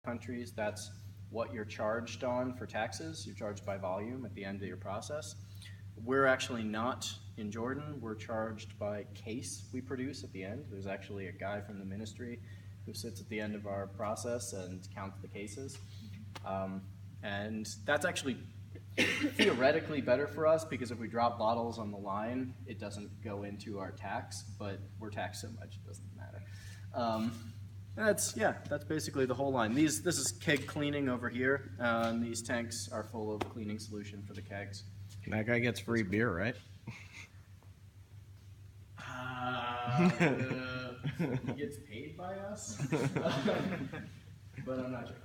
countries, that's what you're charged on for taxes. You're charged by volume at the end of your process. We're actually not in Jordan. We're charged by case we produce at the end. There's actually a guy from the ministry who sits at the end of our process and counts the cases. And that's actually theoretically better for us because if we drop bottles on the line, it doesn't go into our tax, but we're taxed so much it doesn't matter. That's basically the whole line. This is keg cleaning over here. And these tanks are full of cleaning solution for the kegs. That guy gets free beer, right? He gets paid by us, but I'm not sure.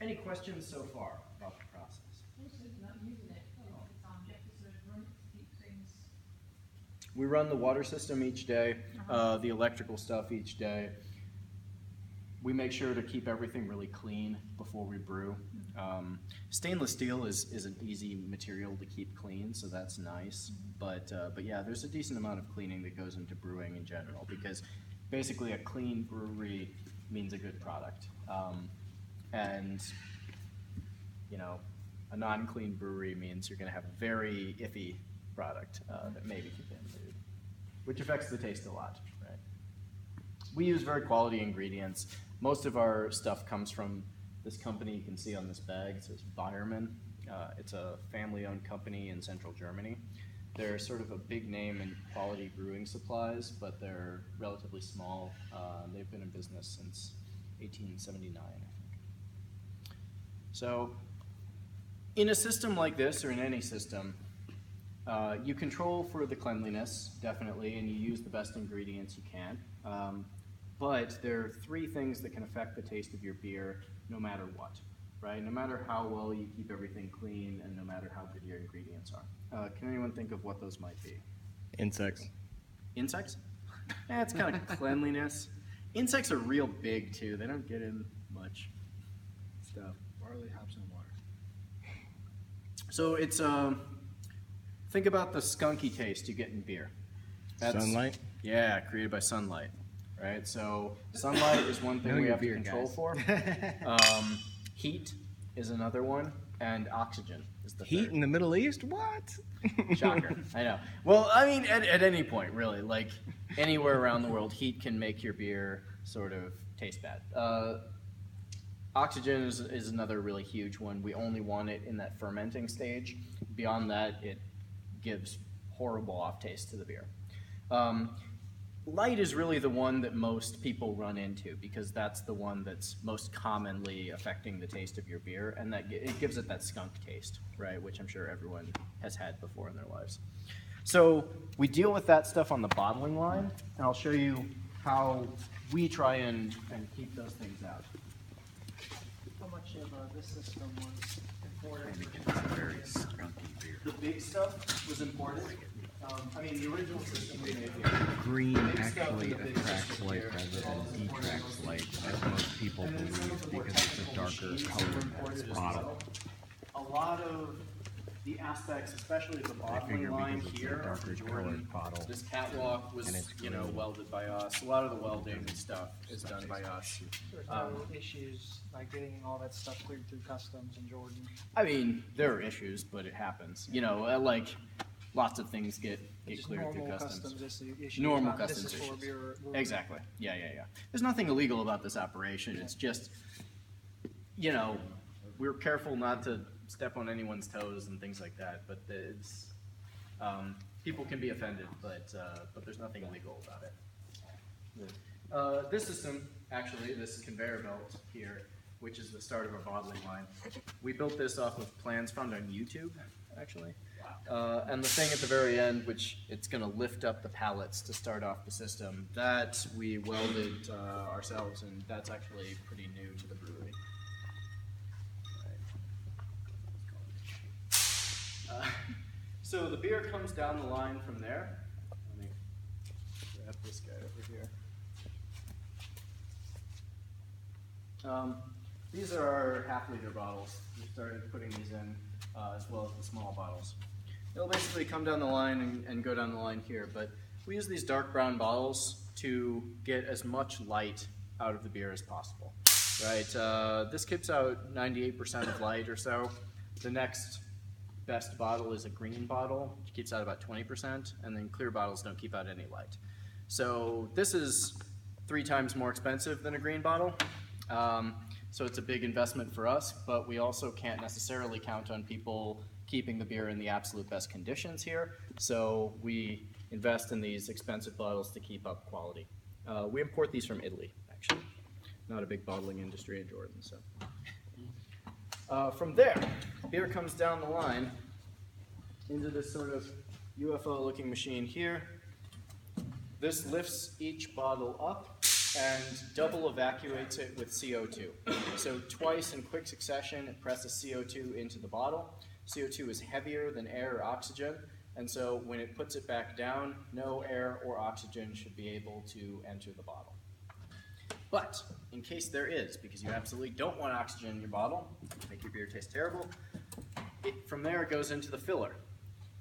Any questions so far about the process? We run the water system each day, the electrical stuff each day. We make sure to keep everything really clean before we brew. Stainless steel is an easy material to keep clean, so that's nice. But yeah, there's a decent amount of cleaning that goes into brewing in general because basically a clean brewery means a good product. And you know, a non-clean brewery means you're going to have a very iffy product that may be contaminated, which affects the taste a lot, right? We use very quality ingredients. Most of our stuff comes from this company you can see on this bag. It says Bayermann. It's a family-owned company in central Germany. They're sort of a big name in quality brewing supplies, but they're relatively small. They've been in business since 1879, I think. So in a system like this, or in any system, you control for the cleanliness, definitely, and you use the best ingredients you can. But there are three things that can affect the taste of your beer no matter what, right? No matter how well you keep everything clean and no matter how good your ingredients are. Can anyone think of what those might be? Insects. Insects? It's kind of cleanliness. Insects are real big too. They don't get in much stuff. Barley, hops, and water. So it's, think about the skunky taste you get in beer. Sunlight? Yeah, created by sunlight. Right, so sunlight is one thing we have to control for. Heat is another one, and oxygen is the Heat third. in the Middle East? What? Shocker, I know. Well, I mean, at any point, really, like anywhere around the world, heat can make your beer sort of taste bad. Oxygen is another really huge one. We only want it in that fermenting stage. Beyond that, it gives horrible off taste to the beer. Light is really the one that most people run into because that's the one that's most commonly affecting the taste of your beer, and that it gives it that skunk taste, right, which I'm sure everyone has had before in their lives. So we deal with that stuff on the bottling line, and I'll show you how we try and keep those things out. How much of this system was imported? Very skunky beer. The big stuff was imported. I mean, the original system we made here. Green actually attracts light rather than detracts light, as most people believe, because it's a darker color than its bottle. A lot of the aspects, especially the bottling line here, darker colored bottle. this catwalk was, welded by us. A lot of the welding and stuff is done by us. There's no issues like getting all that stuff cleared through customs in Jordan. I mean, there are issues, but it happens. You know, like lots of things get cleared through customs. Issues, Normal not customs this is for issues. beer. Exactly. Yeah. There's nothing illegal about this operation. It's just, we're careful not to step on anyone's toes and things like that. But it's people can be offended, but there's nothing illegal about it. This system, actually, this conveyor belt here, which is the start of our bottling line, we built this off of plans found on YouTube, actually. And the thing at the very end, which it's going to lift up the pallets to start off the system, that we welded ourselves, and that's actually pretty new to the brewery. So the beer comes down the line from there. Let me grab this guy over here. These are our half-liter bottles. We started putting these in as well as the small bottles. It'll basically come down the line and go down the line here, but we use these dark brown bottles to get as much light out of the beer as possible. right? This keeps out 98% of light or so. The next best bottle is a green bottle, which keeps out about 20%, and then clear bottles don't keep out any light. So this is 3 times more expensive than a green bottle. So it's a big investment for us, but we also can't necessarily count on people keeping the beer in the absolute best conditions here. So we invest in these expensive bottles to keep up quality. We import these from Italy, actually. Not a big bottling industry in Jordan. So from there, beer comes down the line into this sort of UFO-looking machine here. This lifts each bottle up and double evacuates it with CO2. So twice in quick succession, it presses CO2 into the bottle. CO2 is heavier than air or oxygen, and so when it puts it back down, no air or oxygen should be able to enter the bottle. But in case there is, because you absolutely don't want oxygen in your bottle, make your beer taste terrible, from there it goes into the filler,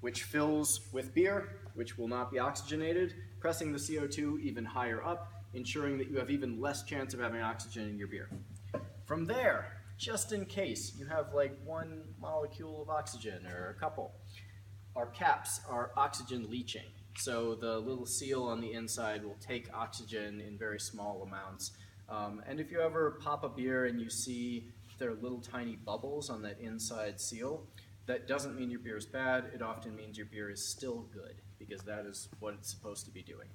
which fills with beer, which will not be oxygenated, pressing the CO2 even higher up, ensuring that you have even less chance of having oxygen in your beer. From there, just in case you have like 1 molecule of oxygen or a couple, our caps are oxygen leaching. So the little seal on the inside will take oxygen in very small amounts. And if you ever pop a beer and you see there are little tiny bubbles on that inside seal, that doesn't mean your beer is bad. It often means your beer is still good, because that is what it's supposed to be doing.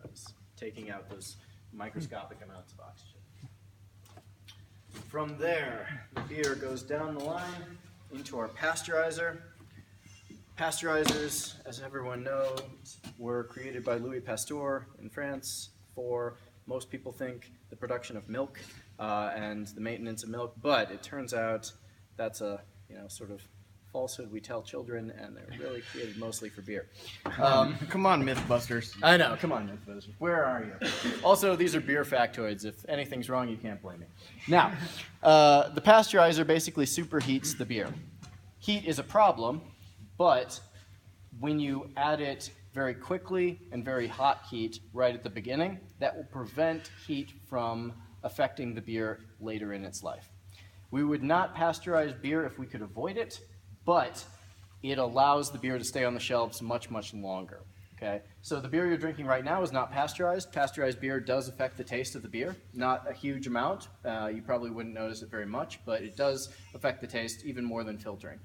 It's taking out those microscopic amounts of oxygen. From there, the beer goes down the line into our pasteurizer. Pasteurizers, as everyone knows, were created by Louis Pasteur in France for, most people think, the production of milk and the maintenance of milk, but it turns out that's a sort of falsehood we tell children, and they're really created mostly for beer. Come on, Mythbusters. I know, come on, Mythbusters. Where are you? Also, these are beer factoids. If anything's wrong, you can't blame me. Now, the pasteurizer basically superheats the beer. Heat is a problem, but when you add it very quickly and very hot heat right at the beginning, that will prevent heat from affecting the beer later in its life. We would not pasteurize beer if we could avoid it, but it allows the beer to stay on the shelves much, much longer. Okay? So the beer you're drinking right now is not pasteurized. Pasteurized beer does affect the taste of the beer, not a huge amount. You probably wouldn't notice it very much, but it does affect the taste even more than filtering.